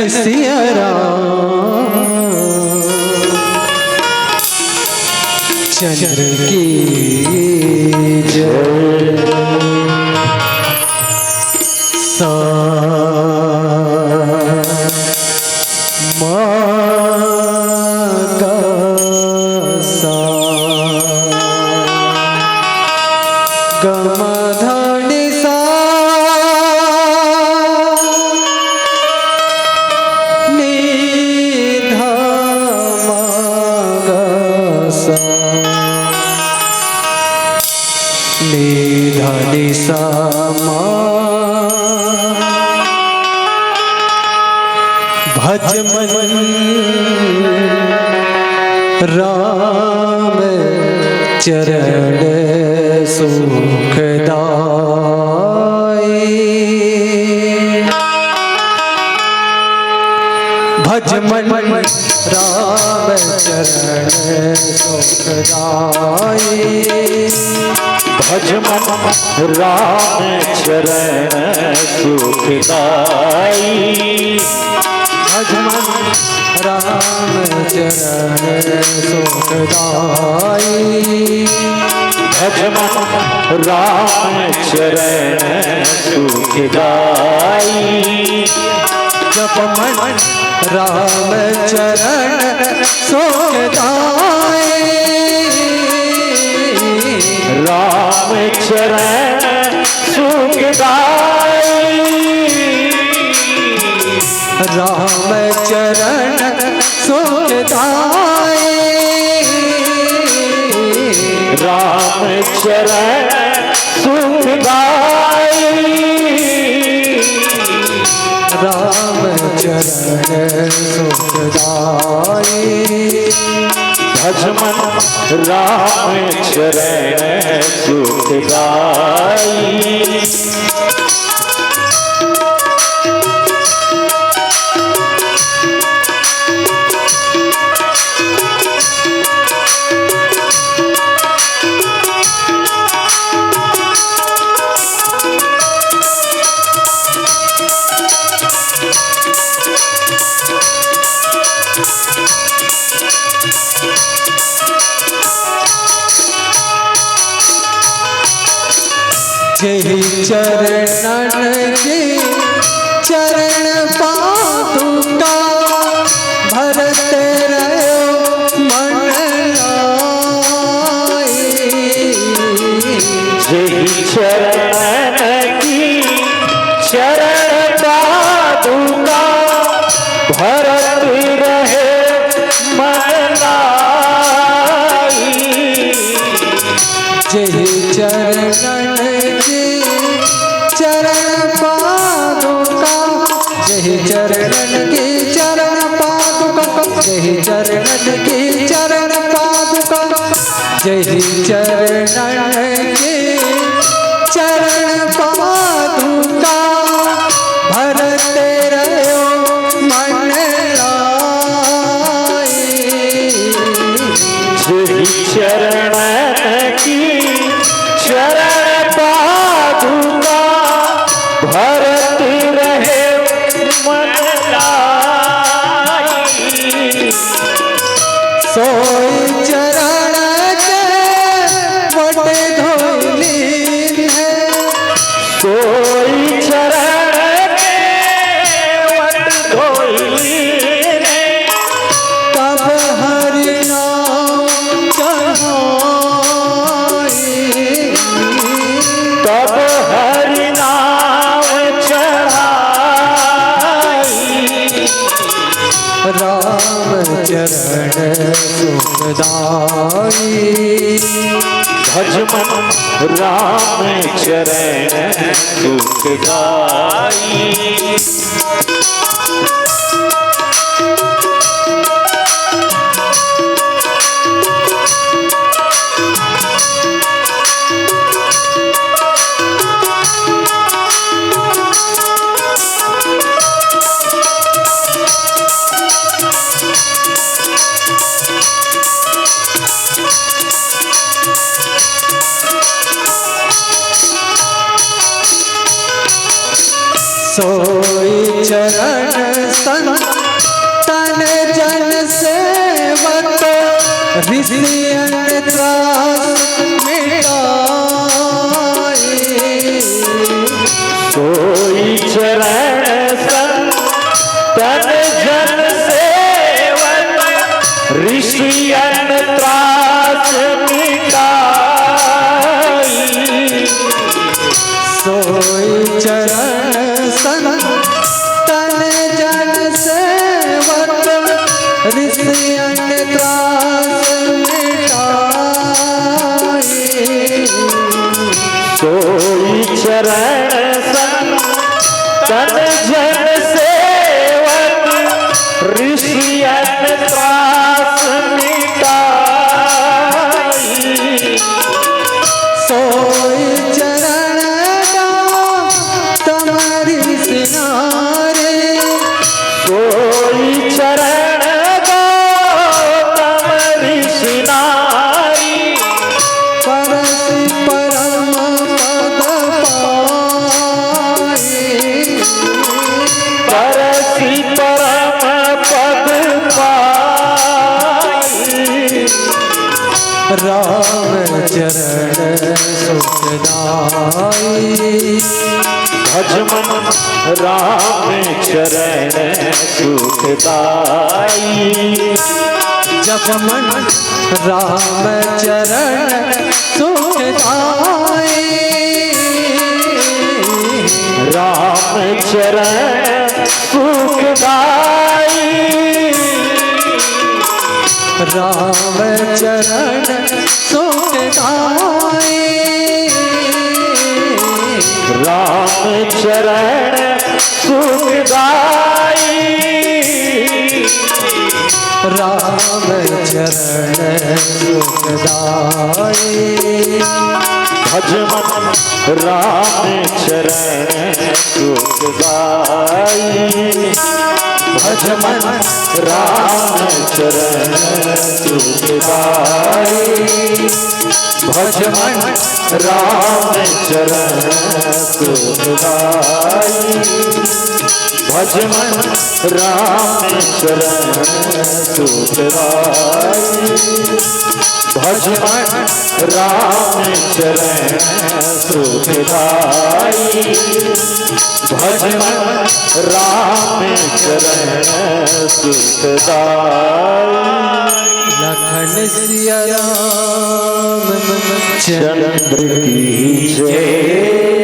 सिया राम। चंद्र की जय सा मा गा सा ग म ध नि सा नि ध म ग सा नि ध नि सा मा। भज मन राम चरण सुखदाई। भज मन राम चरण सुखदाई। भज मन राम चरण सुखदाई। भज मन राम चरण सुखदाई। भज मन राम चरण सुखदाई। जप मन राम चरण सुखदाई। राम चरण सुखदाई। राम चरण सुखदाई। राम चरण सुखदाई। राम चरण सुखदाई। भज मन राम चरण सुखदाई। जय चरणन के चरण पादुका भरत रहो मन लाई। जय चरण की चरण पादुका भरत रहे मन लाई। जय चरणन के चरण पादुका। जय चरणन के चरण पादुका। जय चरणन के चरण पादुका। जय चरणन के चरण पादुका भरत रहो मन लाई। जय चरण की चरण पादुका भरत रहे मन लाई। सोई चरण के वट धोली है। सोई चरण के वट धोली है। तब हरि नाम चढ़ाई। तब हरि नाम चढ़ाई। राम चरण सुखदाई। भज मन राम चरण सुखदाई। सोई चरण संत विषयन त्रास मिटाए। सोई चरण संतन जन सेवन ऋषियन त्रास मिटाई। सोई चरण संतन जन सेवक ऋषियन त्रास मिटाए। सोई चरण संतन जन सेवन ऋषियन त्रास मिटाई। सोई चरण तुम्हारी सिनारे। सोई चरण गौतम ऋषि नारी। परसि परम पद पाए। परसि परम पद पाई। राम चरण सुखदाई। भज मन राम चरण सुखदाई। जप मन राम चरण सुखदाई। राम चरण सुखदाई। राम चरण सुखदाई। राम चरण सुखदाई। राम चरण सुखदाई। भज मन राम चरण सुखदाई। भज मन राम चरण सुखदाई। भज मन राम चरण सुखदाई। भज मन राम चरण सुखदाई। भज मन राम चरण सुखदाई। भज मन राम चरण सुखदाई। लखन सिया राम चंद्र की जय।